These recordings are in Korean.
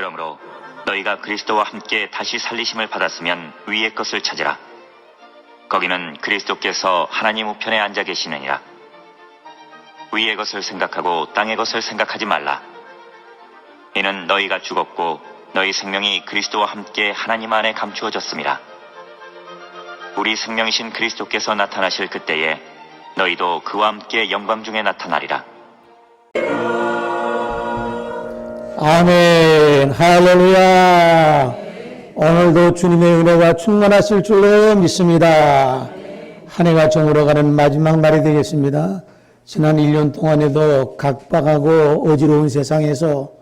그러므로 너희가 그리스도와 함께 다시 살리심을 받았으면 위의 것을 찾으라. 거기는 그리스도께서 하나님 우편에 앉아 계시느니라. 위의 것을 생각하고 땅의 것을 생각하지 말라. 이는 너희가 죽었고 너희 생명이 그리스도와 함께 하나님 안에 감추어졌음이라. 우리 생명이신 그리스도께서 나타나실 그때에 너희도 그와 함께 영광 중에 나타나리라. 아멘. 할렐루야. 오늘도 주님의 은혜가 충만하실 줄로 믿습니다. 한 해가 저물어가는 마지막 날이 되겠습니다. 지난 1년 동안에도 각박하고 어지러운 세상에서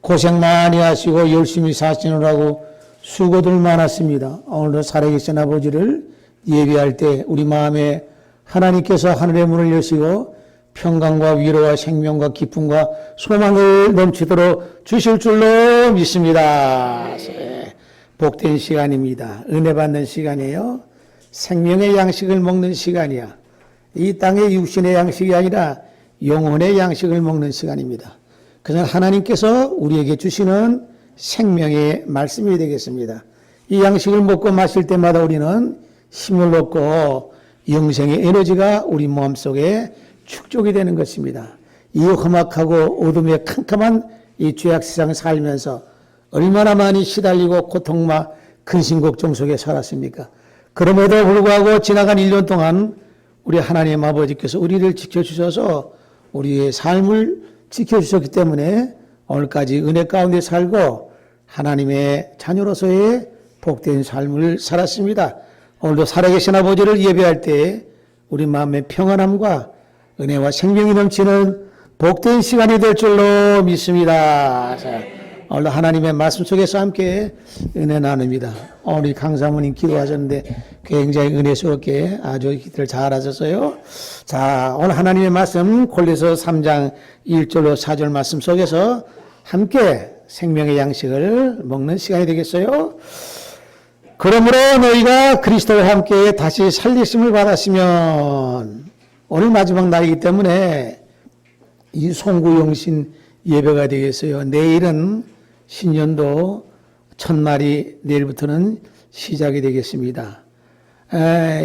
고생 많이 하시고 열심히 사시느라고 수고들 많았습니다. 오늘도 살아계신 아버지를 예배할 때 우리 마음에 하나님께서 하늘의 문을 여시고 평강과 위로와 생명과 기쁨과 소망을 넘치도록 주실 줄로 믿습니다. 복된 시간입니다. 은혜 받는 시간이에요. 생명의 양식을 먹는 시간이야. 이 땅의 육신의 양식이 아니라 영혼의 양식을 먹는 시간입니다. 그것은 하나님께서 우리에게 주시는 생명의 말씀이 되겠습니다. 이 양식을 먹고 마실 때마다 우리는 힘을 얻고 영생의 에너지가 우리 마음속에 축적이 되는 것입니다. 이 험악하고 어둠의 캄캄한 이 죄악 세상을 살면서 얼마나 많이 시달리고 고통과 근심걱정 속에 살았습니까? 그럼에도 불구하고 지나간 1년 동안 우리 하나님 아버지께서 우리를 지켜주셔서 우리의 삶을 지켜주셨기 때문에 오늘까지 은혜 가운데 살고 하나님의 자녀로서의 복된 삶을 살았습니다. 오늘도 살아계신 아버지를 예배할 때 우리 마음의 평안함과 은혜와 생명이 넘치는 복된 시간이 될 줄로 믿습니다. 자, 오늘 하나님의 말씀 속에서 함께 은혜 나눕니다. 우리 강사모님 기도하셨는데 굉장히 은혜스럽게 아주 기도를 잘 하셨어요. 자, 오늘 하나님의 말씀 골로새 3장 1절로 4절 말씀 속에서 함께 생명의 양식을 먹는 시간이 되겠어요. 그러므로 너희가 그리스도와 함께 다시 살리심을 받았으면, 오늘 마지막 날이기 때문에 이 송구영신 예배가 되겠어요. 내일은 신년도 첫날이 내일부터는 시작이 되겠습니다.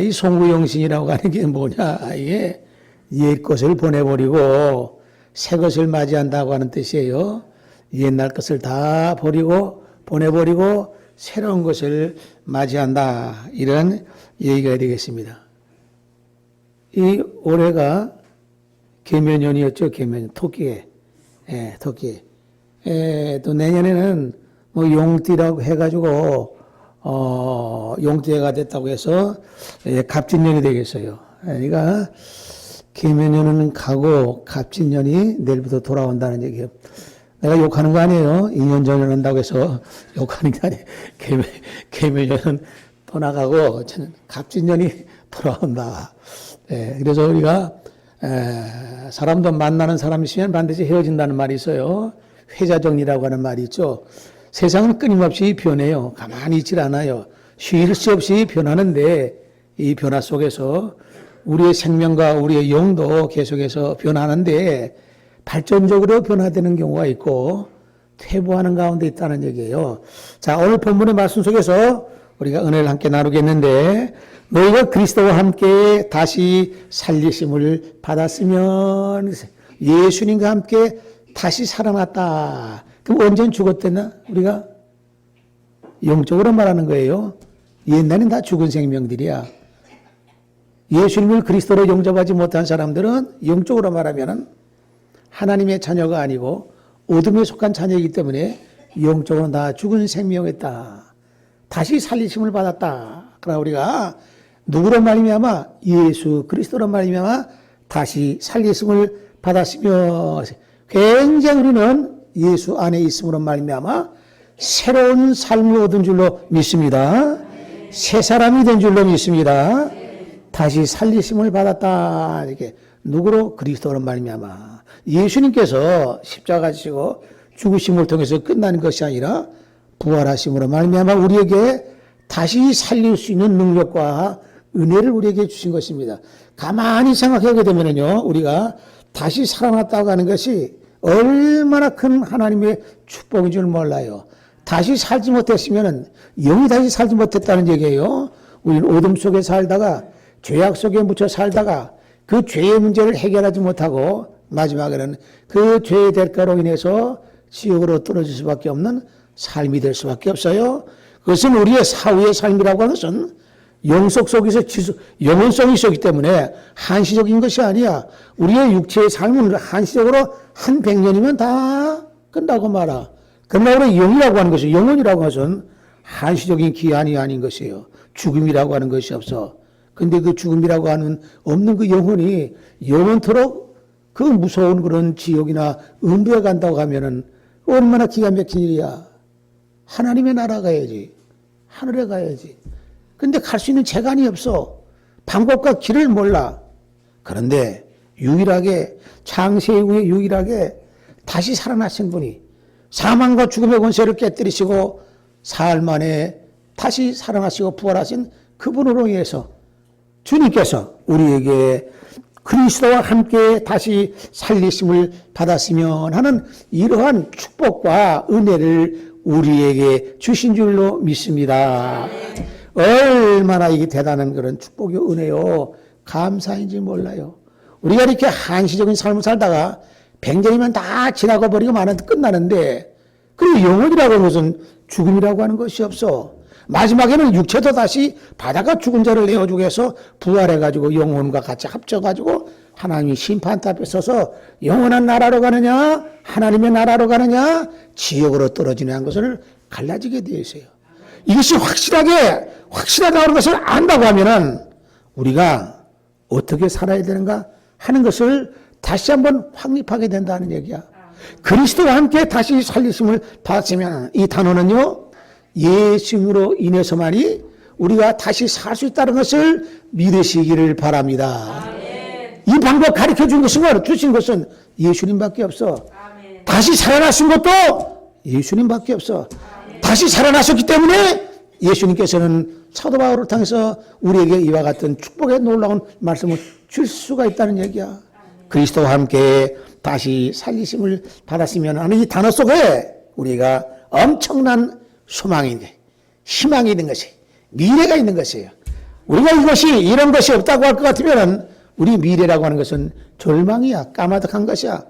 이 송구영신이라고 하는 게 뭐냐? 이게 옛 것을 보내버리고 새 것을 맞이한다고 하는 뜻이에요. 옛날 것을 다 버리고 보내버리고 새로운 것을 맞이한다, 이런 얘기가 되겠습니다. 이 올해가 계면년이었죠. 계면년, 토끼에, 토끼. 또 내년에는 뭐 용띠라고 해가지고 용띠가 됐다고 해서 갑진년이 되겠어요. 그러니까 계면년은 가고 갑진년이 내일부터 돌아온다는 얘기예요. 내가 욕하는 거 아니에요. 2년 전에 한다고 해서 욕하는 게 아니에요. 계면년은 떠나가고 저는 갑진년이 돌아온다. 그래서 우리가 사람도 만나는 사람이 있으면 반드시 헤어진다는 말이 있어요. 회자정리라고 하는 말이 있죠. 세상은 끊임없이 변해요. 가만히 있질 않아요. 쉴 새 없이 변하는데 이 변화 속에서 우리의 생명과 우리의 영도 계속해서 변하는데 발전적으로 변화되는 경우가 있고 퇴보하는 가운데 있다는 얘기예요. 자, 오늘 본문의 말씀 속에서 우리가 은혜를 함께 나누겠는데, 너희가 그리스도와 함께 다시 살리심을 받았으면, 예수님과 함께 다시 살아났다. 그럼 언제 죽었댔나? 우리가 영적으로 말하는 거예요. 옛날엔 다 죽은 생명들이야. 예수님을 그리스도로 영접하지 못한 사람들은 영적으로 말하면 하나님의 자녀가 아니고 어둠에 속한 자녀이기 때문에 영적으로 다 죽은 생명이었다. 다시 살리심을 받았다. 그러나 우리가 누구로 말미암아? 예수 그리스도로 말미암아 다시 살리심을 받았으며, 굉장히 우리는 예수 안에 있음으로 말미암아 새로운 삶을 얻은 줄로 믿습니다. 새 사람이 된 줄로 믿습니다. 다시 살리심을 받았다. 이렇게 누구로? 그리스도로 말미암아. 예수님께서 십자가 지시고 죽으심을 통해서 끝나는 것이 아니라 부활하심으로 말미암아 우리에게 다시 살릴 수 있는 능력과 은혜를 우리에게 주신 것입니다. 가만히 생각하게 되면요, 우리가 다시 살아났다고 하는 것이 얼마나 큰 하나님의 축복인 줄 몰라요. 다시 살지 못했으면 영이 다시 살지 못했다는 얘기예요. 우리는 어둠 속에 살다가 죄악 속에 묻혀 살다가 그 죄의 문제를 해결하지 못하고 마지막에는 그 죄의 대가로 인해서 지옥으로 떨어질 수밖에 없는 삶이 될 수밖에 없어요. 그것은 우리의 사후의 삶이라고 하는 것은 영속 속에서 영혼성이 있었기 때문에 한시적인 것이 아니야. 우리의 육체의 삶은 한시적으로 한 100년이면 다 끝나고 말아. 그러나 우리 영이라고 하는 것은, 영혼이라고 하는 것은 한시적인 기한이 아닌 것이에요. 죽음이라고 하는 것이 없어. 근데 그 죽음이라고 하는 없는 그 영혼이 영원토록 그 무서운 그런 지옥이나 음부에 간다고 하면은 얼마나 기가 막힌 일이야. 하나님의 나라 가야지. 하늘에 가야지. 근데 갈 수 있는 재간이 없어. 방법과 길을 몰라. 그런데 유일하게, 창세 이후에 유일하게 다시 살아나신 분이 사망과 죽음의 권세를 깨뜨리시고 사흘 만에 다시 살아나시고 부활하신 그분으로 인해서 주님께서 우리에게 그리스도와 함께 다시 살리심을 받았으면 하는 이러한 축복과 은혜를 우리에게 주신 줄로 믿습니다. 얼마나 이게 대단한 그런 축복이 은혜요. 감사인지 몰라요. 우리가 이렇게 한시적인 삶을 살다가 100년이면 다 지나가 버리고 끝나는데, 그리고 영혼이라고 하는 것은 죽음이라고 하는 것이 없어. 마지막에는 육체도 다시 바다가 죽은 자를 내어주고 해서 부활해가지고 영혼과 같이 합쳐가지고 하나님이 심판대 앞에 서서 영원한 나라로 가느냐, 하나님의 나라로 가느냐, 지옥으로 떨어지느냐 하는 것을 갈라지게 되어 있어요. 이것이 확실하다는 것을 안다고 하면은 우리가 어떻게 살아야 되는가 하는 것을 다시 한번 확립하게 된다는 얘기야. 그리스도와 함께 다시 살리심을 받았으면, 이 단어는요, 예수님으로 인해서만이 우리가 다시 살 수 있다는 것을 믿으시기를 바랍니다. 아멘. 이 방법 가르쳐 주신 것은 예수님밖에 없어. 아멘. 다시 살아나신 것도 예수님밖에 없어. 아멘. 다시 살아나셨기 때문에 예수님께서는 사도 바울을 통해서 우리에게 이와 같은 축복의 놀라운 말씀을 줄 수가 있다는 얘기야. 아멘. 그리스도와 함께 다시 살리심을 받았으면 하는 이 단어 속에 우리가 엄청난 소망이 있는, 희망이 있는 것이, 미래가 있는 것이에요. 우리가 이런 것이 없다고 할 것 같으면 우리 미래라고 하는 것은 절망이야. 까마득한 것이야.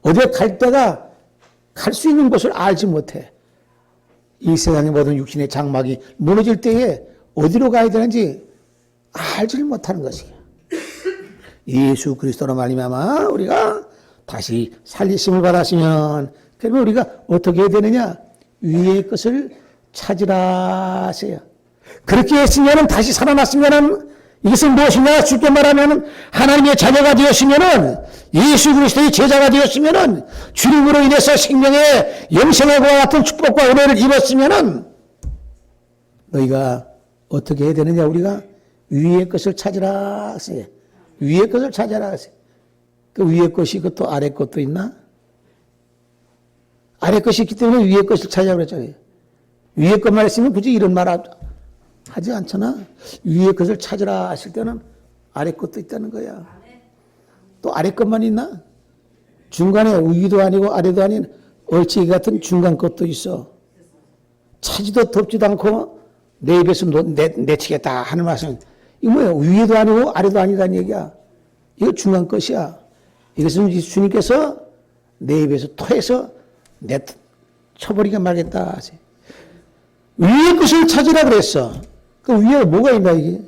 어디에 갈 때가 갈 수 있는 곳을 알지 못해. 이 세상의 모든 육신의 장막이 무너질 때에 어디로 가야 되는지 알지를 못하는 것이야. 예수 그리스도로 말미암아 우리가 다시 살리심을 받았으면, 그러면 우리가 어떻게 해야 되느냐? 위의 것을 찾으라 하세요. 그렇게 했으면, 다시 살아났으면, 이것은 무엇이냐? 쉽게 말하면 하나님의 자녀가 되었으면, 예수 그리스도의 제자가 되었으면, 주님으로 인해서 생명의 영생의 과 같은 축복과 은혜를 입었으면, 너희가 어떻게 해야 되느냐? 우리가 위의 것을 찾으라 하세요. 위의 것을 찾아라 하세요. 그 위의 것이 있고 또 아래 것도 있나? 아래 것이 있기 때문에 위의 것을 찾아라 그랬잖아요. 위의 것만 했으면 굳이 이런 말 하지 않잖아. 위의 것을 찾으라 하실 때는 아래 것도 있다는 거야. 또 아래 것만 있나? 중간에 위도 아니고 아래도 아닌 얼치기 같은 중간 것도 있어. 차지도 덥지도 않고 내 입에서 내치겠다 하는 말씀. 이거 뭐야? 위에도 아니고 아래도 아니다는 얘기야. 이거 중간 것이야. 이것은 주님께서 내 입에서 토해서 쳐버리게 말겠다 하세요. 위의 것을 찾으라 그랬어. 그 위에 뭐가 있나 이게?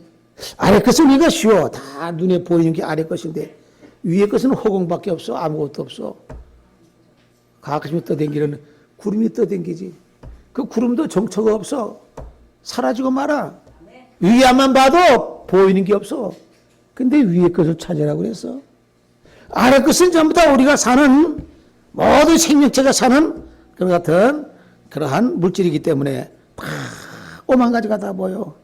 아래 것은 이것이요. 다 눈에 보이는 게 아래 것인데 위의 것은 허공밖에 없어. 아무것도 없어. 가끔씩 떠댕기는 구름이 떠댕기지. 그 구름도 정처가 없어. 사라지고 말아. 위에만 봐도 보이는 게 없어. 근데 위의 것을 찾으라고 그랬어. 아래 것은 전부 다 우리가 사는 모든 생명체가 사는 그런 같은 그러한 물질이기 때문에 다 오만 가지가 다 보여.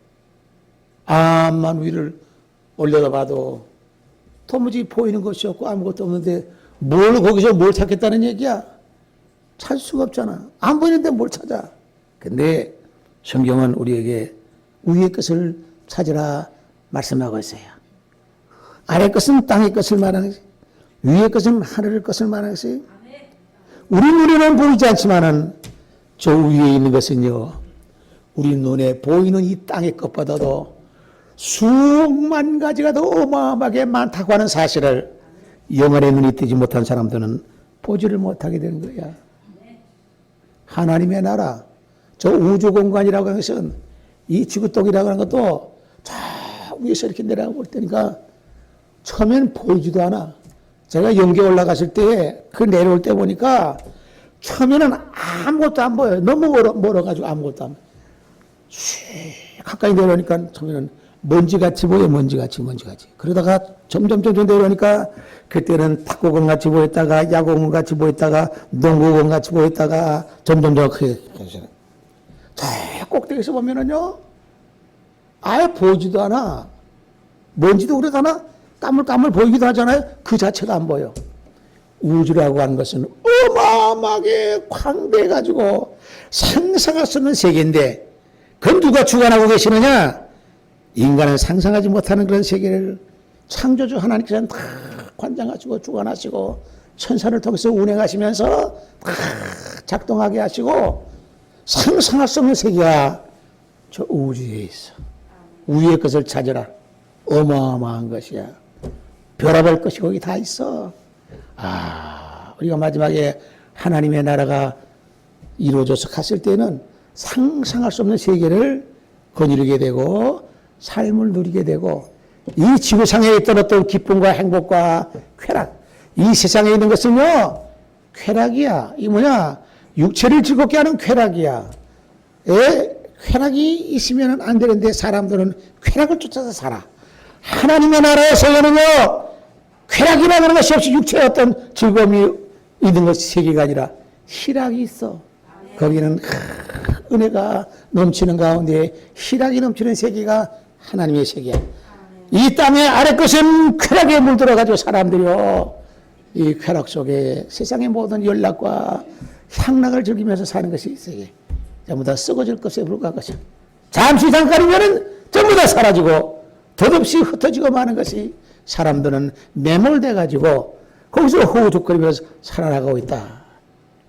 암만 위를 올려다 봐도 도무지 보이는 것이 없고 아무것도 없는데 거기서 뭘 찾겠다는 얘기야? 찾을 수가 없잖아. 안 보이는데 뭘 찾아? 근데 성경은 우리에게 위의 것을 찾으라 말씀하고 있어요. 아래 것은 땅의 것을 말하는 것이, 위의 것은 하늘의 것을 말하는 것이, 우리 눈에는 보이지 않지만은 저 위에 있는 것은요, 우리 눈에 보이는 이 땅의 것보다도 수만 가지가 더 어마어마하게 많다고 하는 사실을 영혼의 눈이 뜨지 못한 사람들은 보지를 못하게 되는 거야. 하나님의 나라, 저 우주 공간이라고 하는 것은 이 지구떡이라고 하는 것도 저 위에서 이렇게 내려가 볼 때니까 처음엔 보이지도 않아. 제가 영계 올라갔을 때 그 내려올 때 보니까 처음에는 아무것도 안 보여요. 너무 멀어가지고 아무것도 안 보여. 가까이 내려오니까 처음에는 먼지같이 보여, 먼지같이. 그러다가 점점 내려오니까 그때는 탁구공 같이 보였다가 야구공 같이 보였다가 농구공 같이 보였다가 점점 크게. 저 꼭대기에서 보면은요, 아예 보이지도 않아. 먼지도 그러잖아. 까물까물 보이기도 하잖아요. 그 자체가 안 보여. 우주라고 하는 것은 어마어마하게 광대해가지고 상상할 수 없는 세계인데, 그건 누가 주관하고 계시느냐? 인간은 상상하지 못하는 그런 세계를 창조주 하나님께서는 다 관장하시고 주관하시고 천사를 통해서 운행하시면서 다 작동하게 하시고 상상할 수 없는 세계가 저 우주에 있어. 위의 것을 찾으라. 어마어마한 것이야. 별아볼 것이 거기 다 있어. 우리가 마지막에 하나님의 나라가 이루어져서 갔을 때는 상상할 수 없는 세계를 거느리게 되고 삶을 누리게 되고, 이 지구상에 있던 어떤 기쁨과 행복과 쾌락, 이 세상에 있는 것은요, 쾌락이야. 이 뭐냐? 육체를 즐겁게 하는 쾌락이야. 쾌락이 있으면 안 되는데 사람들은 쾌락을 쫓아서 살아. 하나님의 나라에서는요, 쾌락이라는 것이 없이 육체의 어떤 즐거움이 있는 것이 세계가 아니라 희락이 있어. 거기는 은혜가 넘치는 가운데 희락이 넘치는 세계가 하나님의 세계야. 이 땅의 아래 것은 쾌락에 물들어가지고 사람들이요, 이 쾌락 속에 세상의 모든 연락과 향락을 즐기면서 사는 것이 이 세계. 전부 다 썩어질 것에 불과한 것이야. 잠시 잠깐이면은 전부 다 사라지고 덧없이 흩어지고 마는 것이, 사람들은 매몰돼가지고 거기서 호우적거리면서 살아나가고 있다.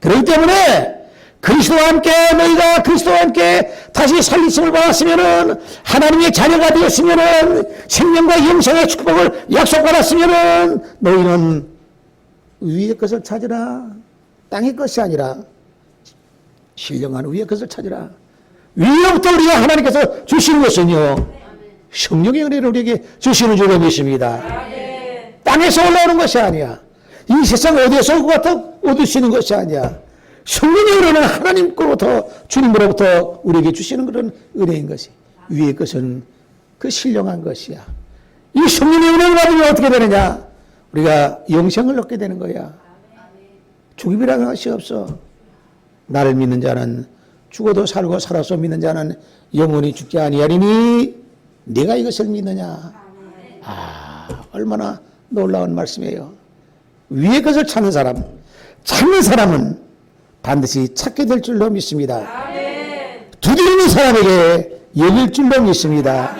그렇기 때문에 그리스도와 함께, 너희가 그리스도와 함께 다시 살리심을 받았으면은, 하나님의 자녀가 되었으면은, 생명과 영생의 축복을 약속받았으면은, 너희는 위의 것을 찾으라. 땅의 것이 아니라 신령한 위의 것을 찾으라. 위로부터 우리가 하나님께서 주시는 것은요, 성령의 은혜를 우리에게 주시는 줄로 믿습니다. 땅에서 올라오는 것이 아니야. 이 세상 어디에서 얻을 수 있는 것이 아니야. 성령의 은혜는 하나님께로부터, 주님으로부터 우리에게 주시는 그런 은혜인 것이, 위의 것은 그 신령한 것이야. 이 성령의 은혜를 받으면 어떻게 되느냐? 우리가 영생을 얻게 되는 거야. 죽음이라는 것이 없어. 나를 믿는 자는 죽어도 살고 살아서 믿는 자는 영원히 죽지 아니하리니 네가 이것을 믿느냐? 얼마나 놀라운 말씀이에요. 위의 것을 찾는 사람은 반드시 찾게 될 줄로 믿습니다. 두드리는 사람에게 열릴 줄로 믿습니다.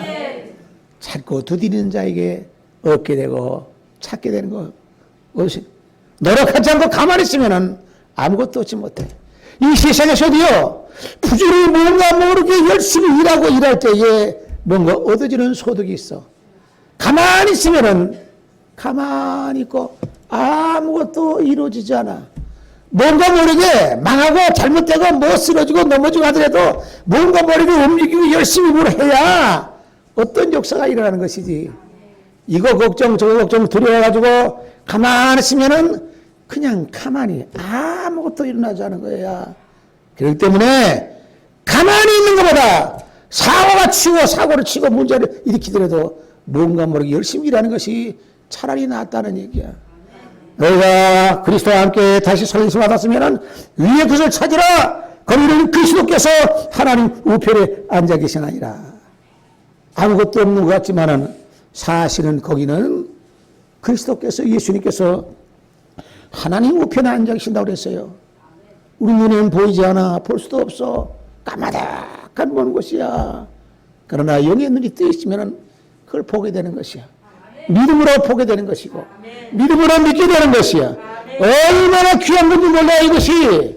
찾고 두드리는 자에게 얻게 되고 찾게 되는 거. 노력하지 않고 가만히 있으면 아무것도 얻지 못해. 이 세상에서도요, 부지런히 뭔가 모르게 열심히 일하고 일할 때에 뭔가 얻어지는 소득이 있어. 가만히 있으면은 가만히 있고 아무것도 이루어지지 않아. 뭔가 모르게 망하고 잘못되고 뭐 쓰러지고 넘어지고 하더라도 뭔가 모르게 움직이고 열심히 뭘 해야 어떤 역사가 일어나는 것이지. 이거 걱정 저거 걱정 두려워가지고 가만히 있으면은 그냥 가만히 아무것도 일어나지 않은 거야. 그렇기 때문에 가만히 있는 것보다 사고를 치고 문제를 일으키더라도 뭔가 모르게 열심히 일하는 것이 차라리 낫다는 얘기야. 너희가 그리스도와 함께 다시 살리심을 받았으면 위의 것을 찾으라. 거기는 그리스도께서 하나님 우편에 앉아 계시나이다. 아무것도 없는 것 같지만은 사실은 거기는 그리스도께서, 예수님께서 하나님 우편에 앉아 계신다고 그랬어요. 우리 눈에는 보이지 않아. 볼 수도 없어. 까마득한 먼 곳이야. 그러나 영의 눈이 뜨 있으면 그걸 보게 되는 것이야. 믿음으로 보게 되는 것이고 믿음으로 믿게 되는 것이야. 얼마나 귀한 건지 몰라. 이것이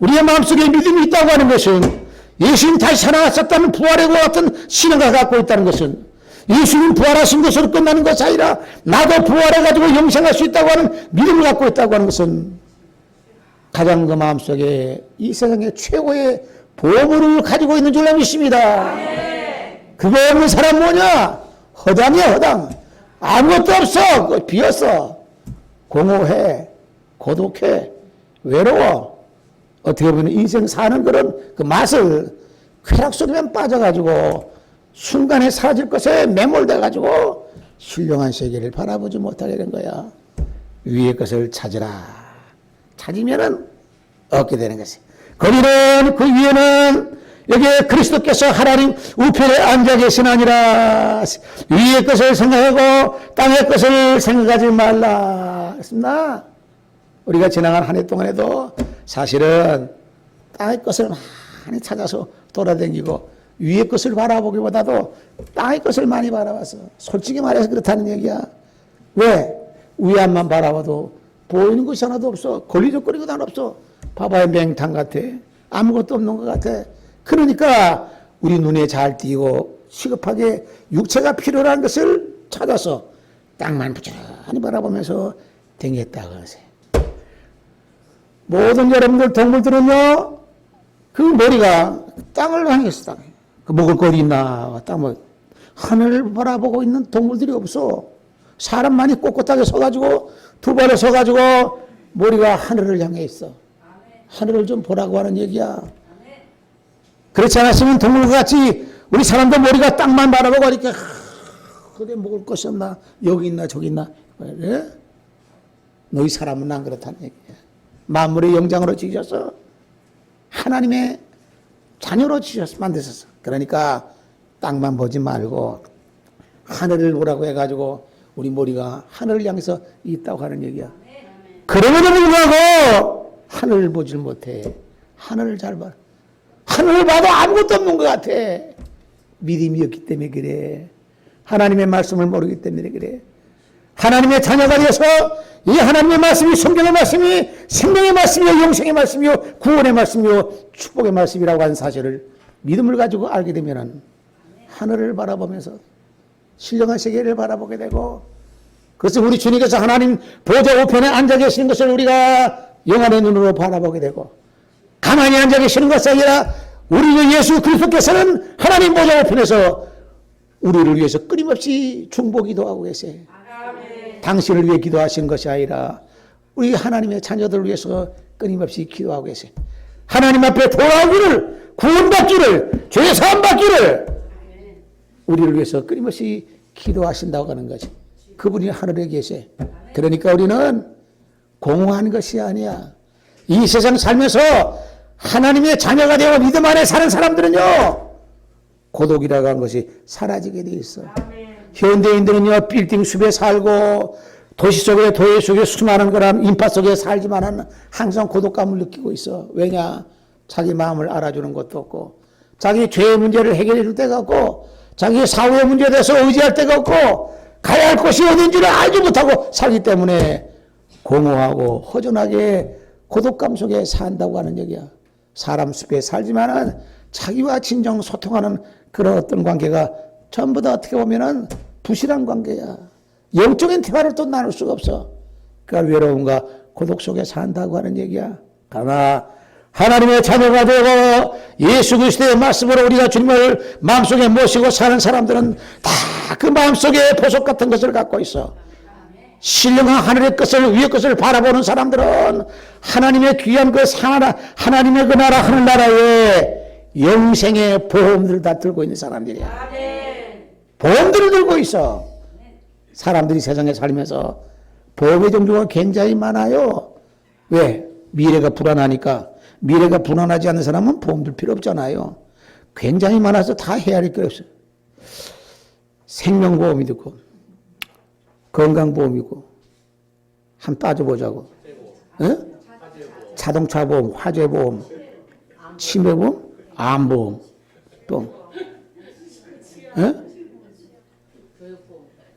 우리의 마음속에 믿음이 있다고 하는 것은 예수님 다시 살아났었다는 부활의 같은 신앙을 갖고 있다는 것은 예수님 부활하신 것으로 끝나는 것이 아니라 나도 부활해가지고 영생할 수 있다고 하는 믿음을 갖고 있다고 하는 것은 가장 그 마음속에 이 세상의 최고의 보물을 가지고 있는 줄로 믿습니다. 그거 없는 사람 뭐냐? 허당이야, 허당. 아무것도 없어. 비었어. 공허해. 고독해. 외로워. 어떻게 보면 인생 사는 그런 그 맛을 쾌락 속에만 빠져가지고 순간에 사라질 것에 매몰돼가지고 신령한 세계를 바라보지 못하게 된 거야. 위의 것을 찾으라. 찾으면은 얻게 되는 것이. 거기는 그 위에는 여기에 그리스도께서 하나님 우편에 앉아 계시나니라. 위의 것을 생각하고 땅의 것을 생각하지 말라. 그렇습니다. 우리가 지나간 한 해 동안에도 사실은 땅의 것을 많이 찾아서 돌아다니고 위의 것을 바라보기보다도 땅의 것을 많이 바라봤어. 솔직히 말해서 그렇다는 얘기야. 왜? 위안만 바라봐도 보이는 것이 하나도 없어. 걸리적거리는 것 하나 없어. 봐봐요, 맹탕 같아. 아무것도 없는 것 같아. 그러니까 우리 눈에 잘 띄고 시급하게 육체가 필요한 것을 찾아서 땅만 부지런히 바라보면서 댕겼다고 하세요. 모든 여러분들 동물들은요, 그 머리가 땅을 향했어. 땅. 그 먹을 거리 있나? 땅을 하늘을 바라보고 있는 동물들이 없어. 사람만이 꼿꼿하게 서가지고 두 발에 서가지고 머리가 하늘을 향해 있어. 하늘을 좀 보라고 하는 얘기야. 그렇지 않았으면 동물과 같이 우리 사람도 머리가 땅만 바라보고 하니까 어디 먹을 것이 없나? 여기 있나 저기 있나? 그래? 너희 사람은 안 그렇다는 얘기야. 만물의 영장으로 지으셔서 하나님의 자녀로 지으셔서 만드셨어. 그러니까 땅만 보지 말고 하늘을 보라고 해가지고 우리 머리가 하늘을 향해서 있다고 하는 얘기야. 그럼에도 불구하고 하늘을 보질 못해. 하늘을 잘 봐. 하늘을 봐도 아무것도 없는 것 같아. 믿음이 없기 때문에 그래. 하나님의 말씀을 모르기 때문에 그래. 하나님의 자녀가 되어서 이 하나님의 말씀이 성경의 말씀이 생명의 말씀이요 영생의 말씀이요 구원의 말씀이요 축복의 말씀이라고 하는 사실을 믿음을 가지고 알게 되면은 하늘을 바라보면서 신령한 세계를 바라보게 되고 그것을 우리 주님께서 하나님 보좌 우편에 앉아 계시는 것을 우리가 영안의 눈으로 바라보게 되고 가만히 앉아 계시는 것이 아니라 우리 예수 그리스도께서는 하나님 보좌 우편에서 우리를 위해서 끊임없이 중보기도하고 계세요. 당신을 위해 기도하시는 것이 아니라 우리 하나님의 자녀들을 위해서 끊임없이 기도하고 계세요. 하나님 앞에 돌아오기를 구원받기를 죄 사함받기를 우리를 위해서 끊임없이 기도하신다고 하는 거지. 그분이 하늘에 계세요. 그러니까 우리는 공허한 것이 아니야. 이 세상 살면서 하나님의 자녀가 되어 믿음 안에 사는 사람들은요 고독이라고 하는 것이 사라지게 돼 있어. 현대인들은요 빌딩 숲에 살고 도시 속에 도시 속에 수많은 거란 인파 속에 살지만은 항상 고독감을 느끼고 있어. 왜냐? 자기 마음을 알아주는 것도 없고 자기 죄의 문제를 해결해 줄 데가 없고 자기 사후의 문제에 대해서 의지할 데가 없고 가야 할 곳이 어딘지를 알지 못하고 살기 때문에 공허하고 허전하게 고독감 속에 산다고 하는 얘기야. 사람 숲에 살지만은 자기와 진정 소통하는 그런 어떤 관계가 전부 다 어떻게 보면은 부실한 관계야. 영적인 대화를 또 나눌 수가 없어. 그러니까 외로움과 고독 속에 산다고 하는 얘기야. 그러나 하나님의 자녀가 되고 예수 그리스도의 말씀으로 우리가 주님을 마음속에 모시고 사는 사람들은 다 그 마음속에 보석 같은 것을 갖고 있어. 신령한 하늘의 것을 위의 것을 바라보는 사람들은 하나님의 귀한 그 하나님의 그 나라 하늘나라에 영생의 보험들을 다 들고 있는 사람들이야. 보험들을 들고 있어. 사람들이 세상에 살면서 보험의 종류가 굉장히 많아요. 왜? 미래가 불안하니까. 미래가 불안하지 않는 사람은 보험 들 필요 없잖아요. 굉장히 많아서 다 헤아릴 게 없어요. 생명보험이 있고 건강보험이고 한번 따져보자고. 어? 자동차보험, 화재보험, 치매보험, 암보험 또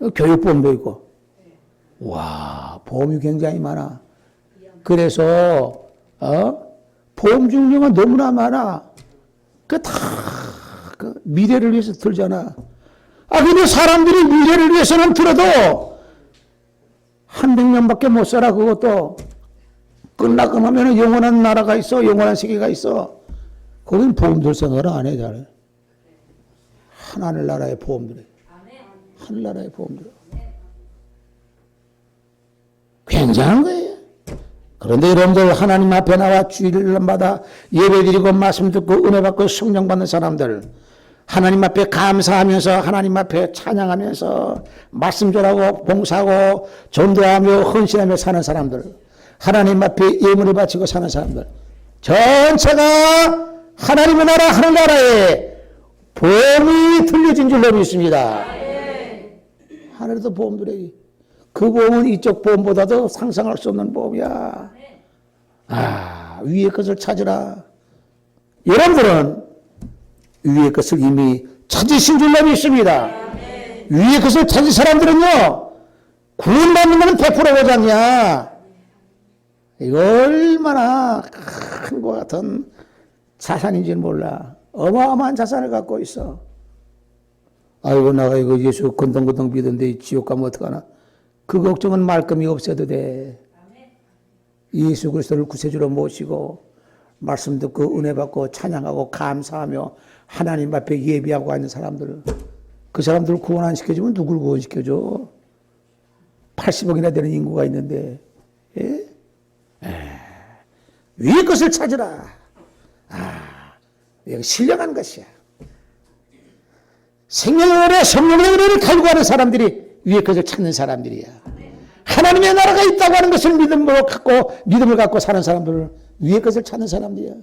교육보험도 있고. 와, 보험이 굉장히 많아. 그래서 보험 종류가 너무나 많아. 그 미래를 위해서 들잖아. 근데 사람들이 미래를 위해서는 들어도 한 100년밖에 못 살아. 그것도 끝나고 나면 영원한 나라가 있어. 영원한 세계가 있어. 거긴 보험들 생각을 안 해, 잘. 하늘나라의 보험들. 하늘나라의 보험들. 굉장한 거예요. 그런데 여러분들 하나님 앞에 나와 주일마다 예배드리고 말씀 듣고 은혜 받고 성령 받는 사람들, 하나님 앞에 감사하면서 하나님 앞에 찬양하면서 말씀 전하고 봉사하고 전도하며 헌신하며 사는 사람들, 하나님 앞에 예물을 바치고 사는 사람들 전체가 하나님의 나라 하늘나라에 보험이 들려진 줄로 믿습니다. 하늘에도 보험들이, 그 보험은 이쪽 보험보다도 상상할 수 없는 보험이야. 위의 것을 찾으라. 여러분들은 위의 것을 이미 찾으신 줄로 믿습니다. 위의 것을 찾은 사람들은요, 구원받는 것은 100% 보장이야. 이거 얼마나 큰 것 같은 자산인지는 몰라. 어마어마한 자산을 갖고 있어. 아이고, 나가 이거 예수 건덩건덩 믿는데 지옥 가면 어떡하나. 그 걱정은 말끔히 없애도 돼. 예수 그리스도를 구세주로 모시고 말씀 듣고 은혜 받고 찬양하고 감사하며 하나님 앞에 예비하고 있는 사람들, 그 사람들을 구원 안 시켜주면 누굴 구원시켜줘? 80억이나 되는 인구가 있는데. 위의 것을 찾으라. 이거 신령한 것이야. 생명의 은혜, 성령의 은혜를 갈구하는 사람들이 위의 것을 찾는 사람들이야. 하나님의 나라가 있다고 하는 것을 믿음을 갖고 사는 사람들은 위의 것을 찾는 사람들이야.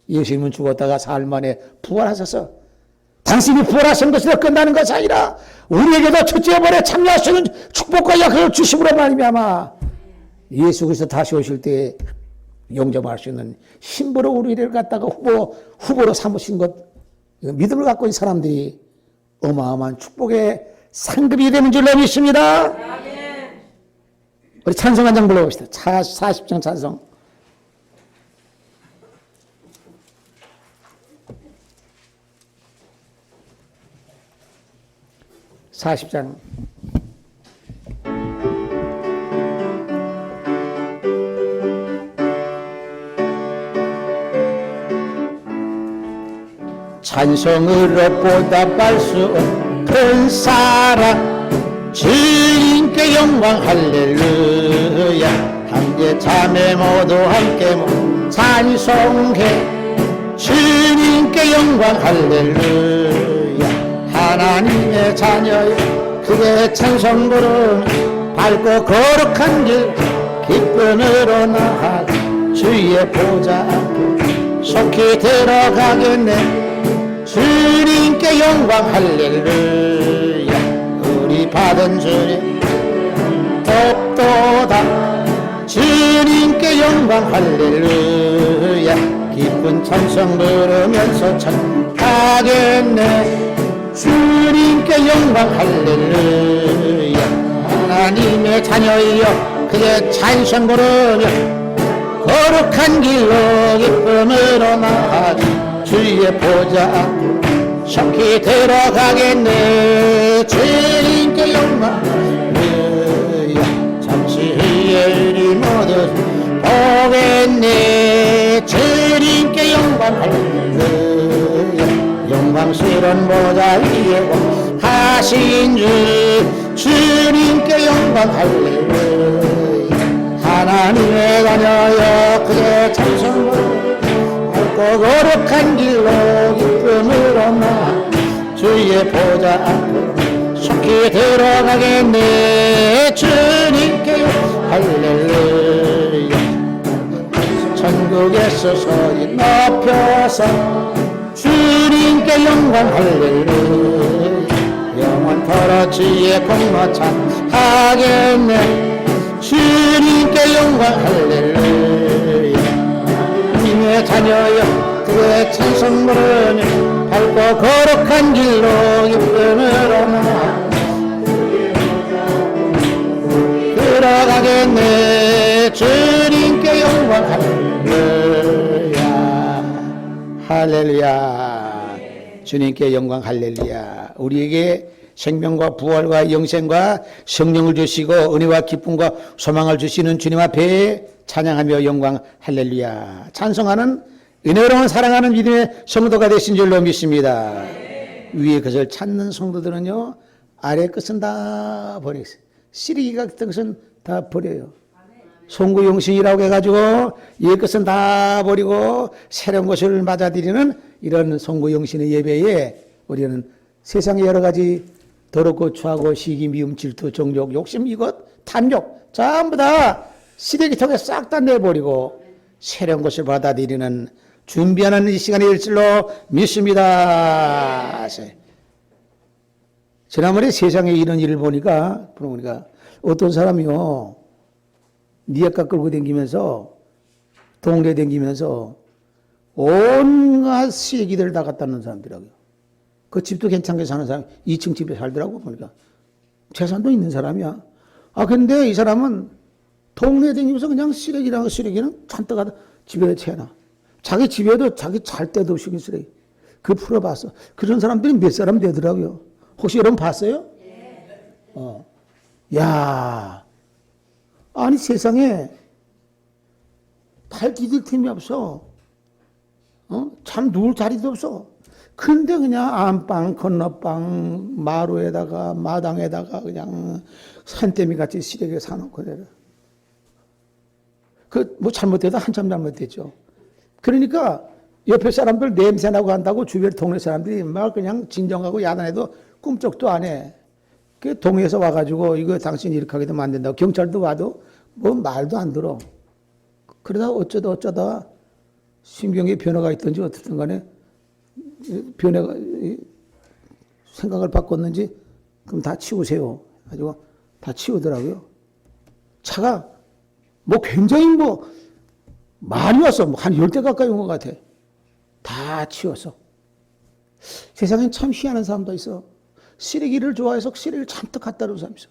예수님은 죽었다가 사흘 만에 부활하셔서 당신이 부활하신 것으로 끝나는 것이 아니라 우리에게도 첫째 번에 참여할 수 있는 축복과 약속을 주심으로 말미암아 예수 그리스도 다시 오실 때 영접할 수 있는 신부로 우리를 갖다가 후보로 삼으신 것, 믿음을 갖고 있는 사람들이 어마어마한 축복의 상급이 되는 줄로 믿습니다. 우리 찬송 한 장 불러봅시다. 40장 찬송. (40장) 찬송으로 보답할 수 없는 사랑 주님께 영광 할렐루야. 함께 자매 모두 함께 찬송해 주님께 영광 할렐루야. 하나님의 자녀여 그의 찬송 부르며 밝고 거룩한 길 기쁨으로 나아가 주의 보좌 앞에 속히 들어가겠네. 주님께 영광 할렐루야. 우리 받은 주님 돕도다. 주님께 영광 할렐루야. 기쁜 찬송 부르면서 찬양하겠네. 주님께 영광 할렐루야. 하나님의 자녀여 그의 찬송 부르며 거룩한 길로 기쁨으로 나아가 주의 보좌 앞에 속히 들어가겠네. 주님께 영광 할렐루야. 잠시 후에 우리 모두 보겠네. 주님께 영광 할렐루야. 영광스러운 보좌 위에 하신 주 주님께 영광 할렐루야. 하나님의 자녀여 그의 찬송을 밝고 거룩한 길로 기쁨으로 나 주의 보좌 앞에 속히 들어가겠네. 주님께 할렐루야. 천국에서 소리 높여서 주님께 영광 할렐루야. 영원토록 주의 공로 찬하겠네. 주님께 영광 할렐루야. 주님의 자녀여 그의 찬송 부르며 밝고 거룩한 길로 기쁨으로 나아 걸어가겠네. 주님께 영광. 할렐루야. 할렐루야. 주님께 영광. 할렐루야. 우리에게 생명과 부활과 영생과 성령을 주시고 은혜와 기쁨과 소망을 주시는 주님 앞에 찬양하며 영광. 할렐루야. 찬송하는 은혜로운 사랑하는 믿음의 성도가 되신 줄로 믿습니다. 위의 것을 찾는 성도들은요, 아래 것은 다 버리겠어요. 쓰레기 같은 것은 다 버려요. 송구용신이라고 해가지고 이 것은 다 버리고 새로운 것을 맞아들이는 이런 송구용신의 예배에 우리는 세상의 여러 가지 더럽고 추하고 시기, 미움, 질투, 정욕, 욕심, 이것, 탐욕 전부 다 쓰레기통에 싹 다 내버리고 새로운 것을 받아들이는 준비하는 이 시간이 될 줄로 믿습니다. 지난번에 세상에 이런 일을 보니까 어떤 사람이요, 니아까 끌고 다니면서 동네 다니면서 온갖 쓰레기들을 다 갖다 놓은 사람들이라고요. 그 집도 괜찮게 사는 사람, 2층 집에 살더라고. 보니까 재산도 있는 사람이야. 근데 이 사람은 동네 다니면서 그냥 쓰레기는 잔뜩 갖다 집에 채워놔. 자기 집에도 자기 잘 때도 없이 쓰레기. 그 풀어봤어. 그런 사람들이 몇 사람 되더라고요. 혹시 여러분 봤어요? 야, 아니 세상에 발 디딜 틈이 없어. 참 누울 자리도 없어. 근데 그냥 안방, 건너방, 마루에다가 마당에다가 그냥 산더미 같이 쓰레기 사놓고 내려. 뭐 잘못돼도 한참 잘못됐죠. 그러니까 옆에 사람들 냄새나고 한다고 주변 동네 사람들이 막 그냥 진정하고 야단해도 꿈쩍도 안 해. 그 동네에서 와가지고 이거 당신 이렇게 하게 되면 안 된다고 경찰도 와도 뭐 말도 안 들어. 그러다 어쩌다 신경에 변화가 있든지 어떻든 간에 변화가 생각을 바꿨는지 그럼 다 치우세요. 가지고 다 치우더라고요. 차가 뭐 굉장히 뭐 많이 왔어. 뭐 한 10대 가까이 온 것 같아. 다 치웠어. 세상엔 참 희한한 사람도 있어. 쓰레기를 좋아해서 쓰레기를 잔뜩 갖다 놓은 사람 있어.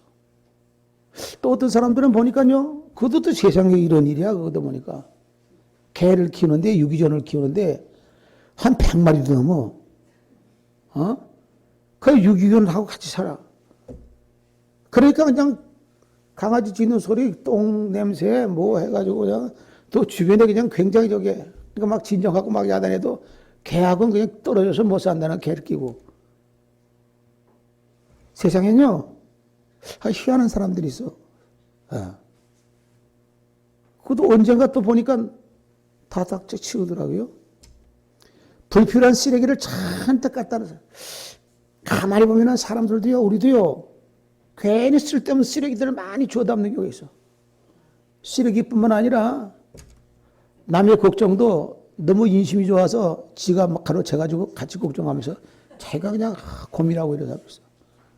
또 어떤 사람들은 보니까요, 그것도 세상에 이런 일이야. 그것도 보니까 개를 키우는데, 유기견을 키우는데 한 100마리도 넘어. 그 유기견하고 같이 살아. 그러니까 그냥 강아지 짖는 소리, 똥 냄새 뭐 해가지고 그냥 또 주변에 그냥 굉장히 그러니까 막 진정하고 막 야단해도 개하고는 그냥 떨어져서 못 산다는 개를 끼고. 세상엔요, 희한한 사람들이 있어. 그것도 언젠가 또 보니까 다 치우더라고요. 불필요한 쓰레기를 잔뜩 갖다 놓아서. 가만히 보면은 사람들도요, 우리도요, 괜히 쓸데없는 쓰레기들을 많이 주워 담는 경우가 있어. 쓰레기뿐만 아니라 남의 걱정도 너무 인심이 좋아서 지가 막 가로채가지고 같이 걱정하면서 자기가 그냥 고민하고 이러고 있어.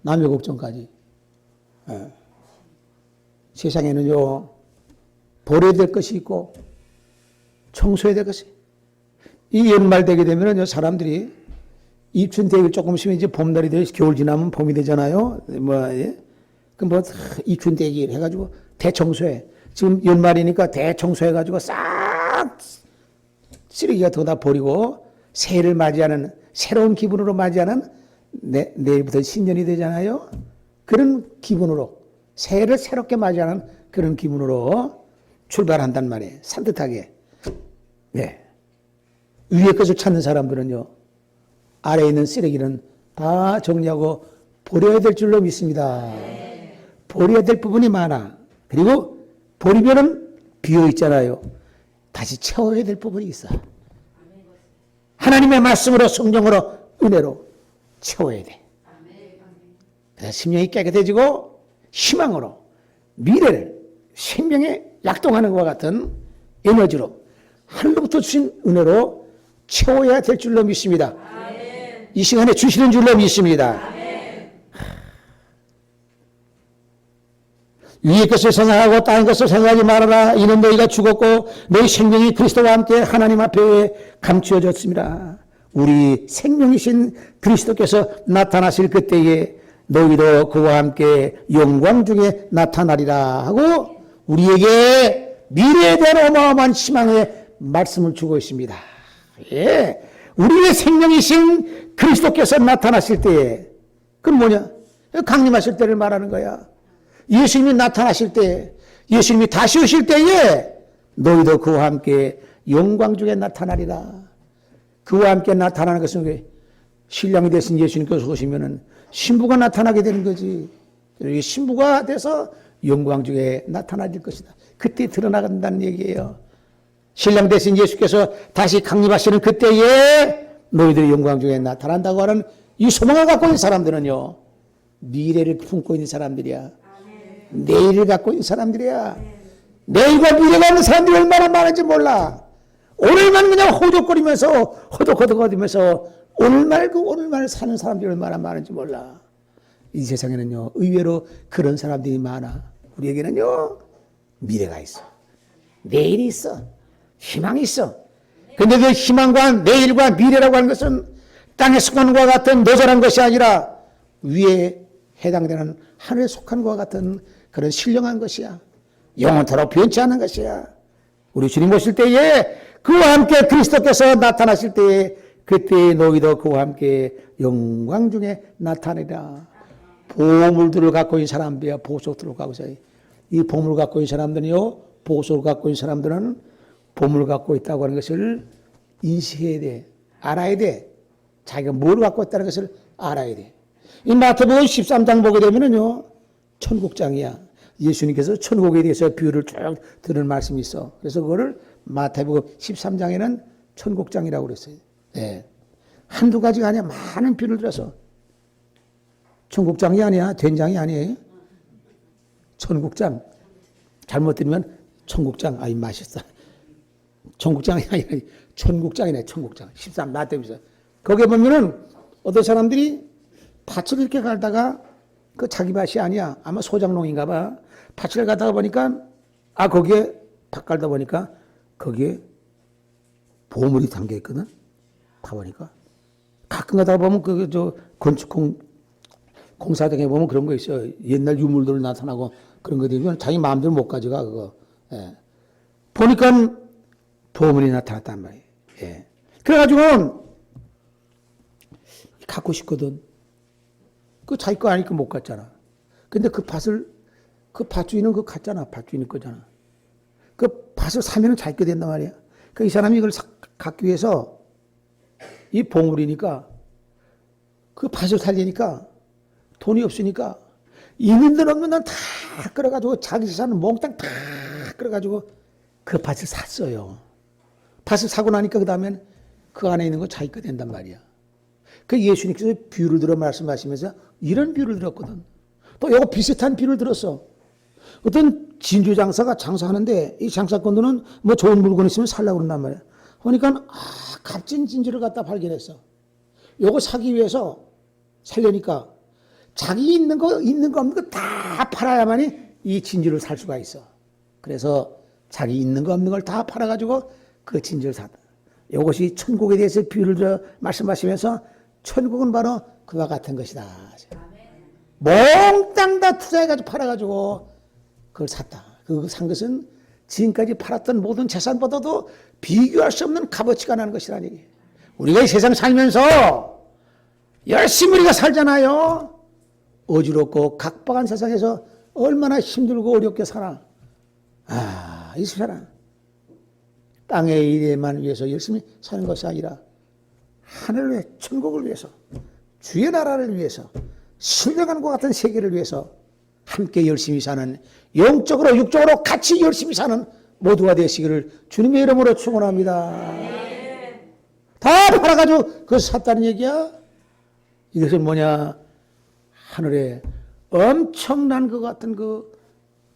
남의 걱정까지. 세상에는요, 버려야 될 것이 있고 청소해야 될 것이. 이 연말 되게 되면은 사람들이 입춘 되기 조금 있으면 이제 봄날이 되고 겨울 지나면 봄이 되잖아요. 그럼 입춘 되기 해가지고 대청소해. 지금 연말이니까 대청소해가지고 싹 쓰레기가 더 다 버리고 새해를 맞이하는 새로운 기분으로 맞이하는 내일부터 신년이 되잖아요. 그런 기분으로 새해를 새롭게 맞이하는 그런 기분으로 출발한단 말이에요. 산뜻하게. 네. 위의 것을 찾는 사람들은요, 아래에 있는 쓰레기는 다 정리하고 버려야 될 줄로 믿습니다. 버려야 될 부분이 많아. 그리고 버리면은 비어 있잖아요. 다시 채워야 될 부분이 있어. 하나님의 말씀으로, 성령으로, 은혜로 채워야 돼. 그래서 심령이 깨끗해지고 희망으로 미래를 생명에 약동하는 것과 같은 에너지로 하늘로부터 주신 은혜로 채워야 될 줄로 믿습니다. 이 시간에 주시는 줄로 믿습니다. 위의 것을 생각하고 다른 것을 생각하지 말아라. 이는 너희가 죽었고 너희 생명이 그리스도와 함께 하나님 앞에 감추어졌습니다. 우리 생명이신 그리스도께서 나타나실 그때에 너희도 그와 함께 영광 중에 나타나리라 하고 우리에게 미래에 대한 어마어마한 희망의 말씀을 주고 있습니다. 예. 우리의 생명이신 그리스도께서 나타나실 때에, 그건 뭐냐? 강림하실 때를 말하는 거야. 예수님이 나타나실 때, 예수님이 다시 오실 때에 너희도 그와 함께 영광 중에 나타나리라. 그와 함께 나타나는 것은 신랑이 되신 예수님께서 오시면은 신부가 나타나게 되는 거지. 신부가 돼서 영광 중에 나타나질 것이다. 그때 드러나간다는 얘기예요. 신랑 되신 예수께서 다시 강림하시는 그때에 너희들이 영광 중에 나타난다고 하는 이 소망을 갖고 있는 사람들은요, 미래를 품고 있는 사람들이야. 내일을 갖고 있는 사람들이야. 내일과 미래가 있는 사람들이 얼마나 많은지 몰라. 오늘만 그냥 호적거리면서 허덕허덕거리면서 오늘말 사는 사람들이 얼마나 많은지 몰라. 이 세상에는요, 의외로 그런 사람들이 많아. 우리에게는요, 미래가 있어. 내일이 있어. 희망이 있어. 근데 그 희망과 내일과 미래라고 하는 것은 땅의 속한과 같은 모자란 것이 아니라 위에 해당되는 하늘에 속한 것과 같은 그런 신령한 것이야. 영원토록 변치 않는 것이야. 우리 주님 오실 때에 그와 함께 그리스도께서 나타나실 때에 그때 너희도 그와 함께 영광 중에 나타내라. 보물들을 갖고 있는 사람들이야. 보석들을 갖고 있어요. 이 보물을 갖고 있는 사람들은요, 보석을 갖고 있는 사람들은 보물을 갖고 있다고 하는 것을 인식해야 돼. 알아야 돼. 자기가 뭘 갖고 있다는 것을 알아야 돼. 이 마태복음 13장 보게 되면은요, 천국장이야. 예수님께서 천국에 대해서 비유를 쭉 드는 말씀이 있어. 그래서 그거를 마태복음 13장에는 천국장이라고 그랬어요. 네. 한두 가지가 아니야. 많은 비유를 들어서. 천국장이 아니야. 된장이 아니에요. 천국장. 잘못 들으면 천국장. 아이, 맛있어. 천국장이 아니라 천국장이네. 천국장. 13 마태복음에서. 거기에 보면은 어떤 사람들이 밭을 이렇게 갈다가 그 자기 밭이 아니야. 아마 소장농인가 봐. 밭을 가다가 보니까 거기에 밭 갈다 보니까 거기에 보물이 담겨 있거든. 가보니까 가끔 가다가 보면 그 저 건축 공사장에 보면 그런 거 있어요. 옛날 유물들 나타나고 그런 거 되면 자기 마음대로 못 가져가 그거. 예. 보니까 보물이 나타났단 말이에요. 예. 그래가지고 갖고 싶거든. 그 자기 거 아니까 못 갔잖아. 근데 그 밭주인은 그거 갔잖아. 밭주인이 거잖아. 그 밭을 사면은 자기 거 된단 말이야. 그 이 사람이 이걸 갖기 위해서 이 보물이니까 그 밭을 살려니까 돈이 없으니까 있는 데 없는 난 다 끌어가지고 자기 재산을 몽땅 다 끌어가지고 그 밭을 샀어요. 밭을 사고 나니까 그 다음엔 그 안에 있는 거 자기 거 된단 말이야. 그 예수님께서 비유를 들어 말씀하시면서 이런 비유를 들었거든. 또 이거 비슷한 비유를 들었어. 어떤 진주 장사가 장사하는데 이 장사꾼들은 뭐 좋은 물건 있으면 살라고 그런단 말이야. 그러니까 값진 진주를 갖다 발견했어. 요거 사기 위해서 살려니까 자기 있는 거 없는 거 다 팔아야만이 이 진주를 살 수가 있어. 그래서 자기 있는 거 없는 걸 다 팔아가지고 그 진주를 샀다. 이것이 천국에 대해서 비유를 말씀하시면서 천국은 바로 그와 같은 것이다. 몽땅 다 투자해가지고 팔아가지고 그걸 샀다. 그 산 것은 지금까지 팔았던 모든 재산보다도 비교할 수 없는 값어치가 나는 것이라니. 우리가 이 세상 살면서 열심히 우리가 살잖아요. 어지럽고 각박한 세상에서 얼마나 힘들고 어렵게 살아. 이 사람 땅의 일에만 위해서 열심히 사는 것이 아니라 하늘을 위해, 천국을 위해서, 주의 나라를 위해서, 신령한과 같은 세계를 위해서 함께 열심히 사는, 영적으로 육적으로 같이 열심히 사는 모두가 되시기를 주님의 이름으로 축원합니다. 다 팔아가지고 그걸 샀다는 얘기야. 이것은 뭐냐? 하늘에 엄청난 것 같은 그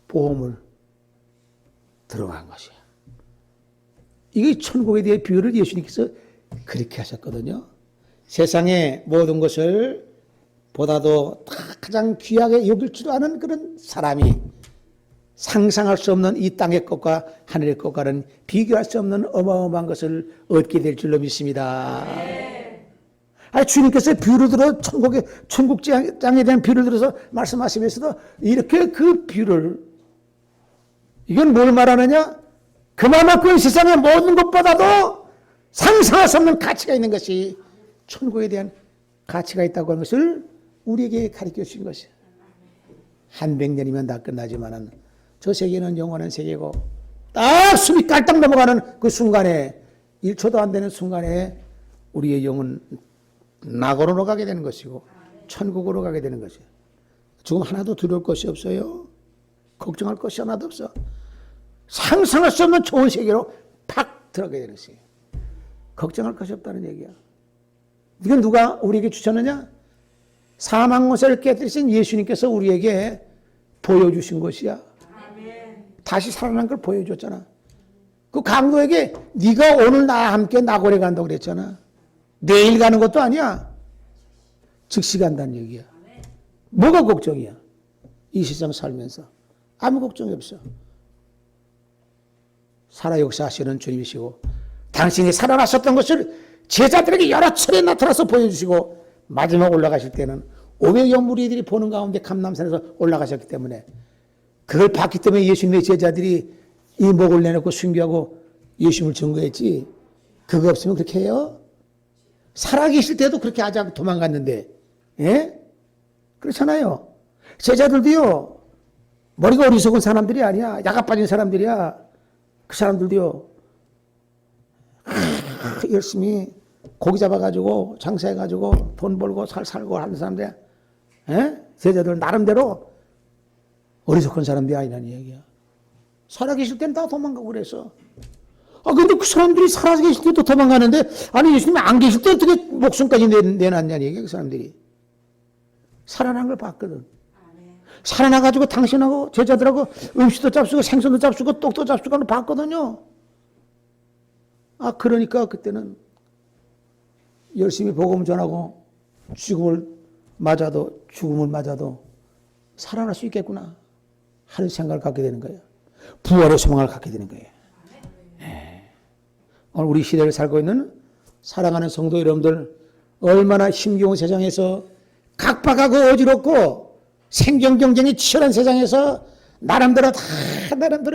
보험을 들어간 것이야. 이게 천국에 대해 비유를 예수님께서 그렇게 하셨거든요. 세상의 모든 것을 보다도 가장 귀하게 여길 줄 아는 그런 사람이 상상할 수 없는 이 땅의 것과 하늘의 것과는 비교할 수 없는 어마어마한 것을 얻게 될 줄로 믿습니다. 아니, 주님께서 비유를 들어 천국장에 대한 비유를 들어서 말씀하시면서도 이렇게 그 비유를, 이건 뭘 말하느냐? 그만큼 세상의 모든 것보다도 상상할 수 없는 가치가 있는 것이 천국에 대한 가치가 있다고 하는 것을 우리에게 가르쳐 주신 것이에요. 한 100년이면 다 끝나지만은 저 세계는 영원한 세계고 딱 숨이 깔딱 넘어가는 그 순간에 1초도 안 되는 순간에 우리의 영은 낙원으로 가게 되는 것이고 천국으로 가게 되는 것이에요. 지금 하나도 두려울 것이 없어요. 걱정할 것이 하나도 없어. 상상할 수 없는 좋은 세계로 팍 들어가게 되는 것이에요. 걱정할 것이 없다는 얘기야. 이건 누가 우리에게 주셨느냐? 사망고세를 깨뜨리신 예수님께서 우리에게 보여주신 것이야. 다시 살아난 걸 보여줬잖아. 그 강도에게 네가 오늘 나와 함께 낙원에 간다고 그랬잖아. 내일 가는 것도 아니야. 즉시 간다는 얘기야. 뭐가 걱정이야? 이 세상 살면서 아무 걱정이 없어. 살아 역사하시는 주님이시고 당신이 살아나셨던 것을 제자들에게 여러 차례 나타나서 보여주시고 마지막 올라가실 때는 500여 무리들이 보는 가운데 감람산에서 올라가셨기 때문에 그걸 봤기 때문에 예수님의 제자들이 이 목을 내놓고 순교하고 예수님을 증거했지. 그거 없으면 그렇게 해요? 살아계실 때도 그렇게 하지 않고 도망갔는데, 예? 그렇잖아요. 제자들도요, 머리가 어리석은 사람들이 아니야. 야가 빠진 사람들이야. 그 사람들도요, 열심히 고기 잡아가지고 장사해가지고 돈 벌고 살고 하는 사람들이야. 예? 제자들 나름대로 어리석은 사람들이 아니라는 얘기야. 살아계실 때는 다 도망가고 그래서. 근데 그 사람들이 살아계실 때도 도망가는데, 아니, 예수님이 안 계실 때 어떻게 목숨까지 내놨냐는 얘기야, 그 사람들이. 살아난 걸 봤거든. 살아나가지고 당신하고 제자들하고 음식도 잡수고 생선도 잡수고 떡도 잡수고 하는 걸 봤거든요. 그러니까 그때는 열심히 복음 전하고 죽음을 맞아도 살아날 수 있겠구나 하는 생각을 갖게 되는 거예요. 부활의 소망을 갖게 되는 거예요. 오늘 우리 시대를 살고 있는 사랑하는 성도 여러분들, 얼마나 힘겨운 세상에서 각박하고 어지럽고 생존 경쟁이 치열한 세상에서 나름대로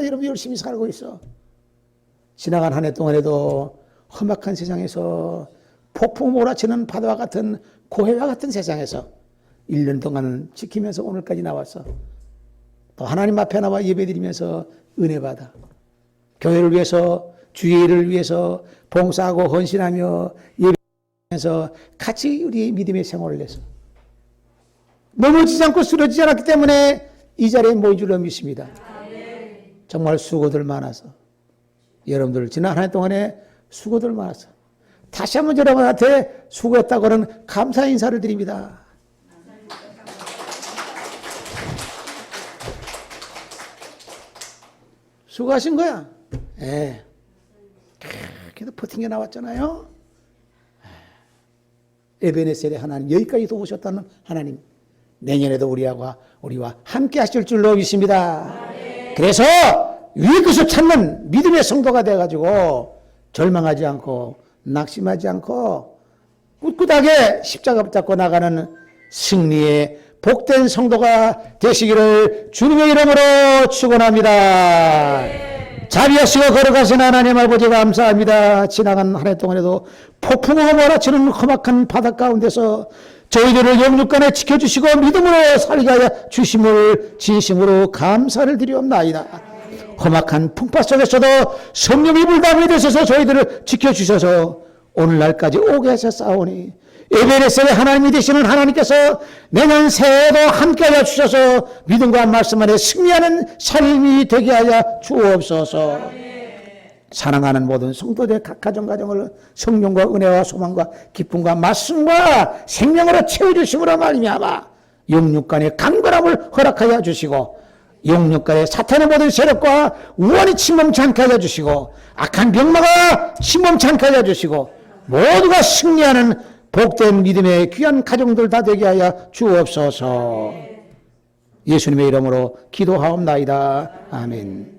여러분 열심히 살고 있어. 지나간 한 해 동안에도 험악한 세상에서 폭풍 몰아치는 바다와 같은 고해와 같은 세상에서 1년 동안은 지키면서 오늘까지 나왔어. 또 하나님 앞에 나와 예배드리면서 은혜 받아. 교회를 위해서, 주의 일을 위해서 봉사하고 헌신하며 예배하면서 같이 우리 믿음의 생활을 해서 넘어지지 않고 쓰러지지 않았기 때문에 이 자리에 모인 줄로 믿습니다. 정말 수고들 많아서 여러분들 지난 한 해 동안에 수고들 많았어. 다시 한번 여러분한테 수고했다고는 감사 인사를 드립니다. 수고하신 거야. 예. 그래도 버틴 나왔잖아요. 에베네셀의 하나님, 여기까지 도우셨다는 하나님, 내년에도 우리와 함께 하실 줄로 믿습니다. 그래서 위의 것을 찾는 믿음의 성도가 돼가지고 절망하지 않고 낙심하지 않고 꿋꿋하게 십자가 붙잡고 나가는 승리의 복된 성도가 되시기를 주님의 이름으로 축원합니다. 자비하시고 거룩하신 하나님 아버지 감사합니다. 지나간 한 해 동안에도 폭풍으로 몰아치는 험악한 바다 가운데서 저희들을 영육간에 지켜주시고 믿음으로 살게 하여 주심을 진심으로 감사를 드리옵나이다. 험악한 풍파 속에서도 성령이 불담이 되셔서 저희들을 지켜주셔서 오늘날까지 오게 하셨사오니 에베레스의 하나님이 되시는 하나님께서 내년 새해에도 함께하여 주셔서 믿음과 말씀 안에 승리하는 삶이 되게 하여 주옵소서. 사랑하는 모든 성도들 각 가정을 성령과 은혜와 소망과 기쁨과 말씀과 생명으로 채워주심으로 말미암아 영육간의 강건함을 허락하여 주시고 영육간의 사탄의 모든 세력과 우환이 침범치 않게 하여 주시고 악한 병마가 침범치 않게 하여 주시고 모두가 승리하는 복된 믿음의 귀한 가정들 다 되게 하여 주옵소서. 예수님의 이름으로 기도하옵나이다. 아멘.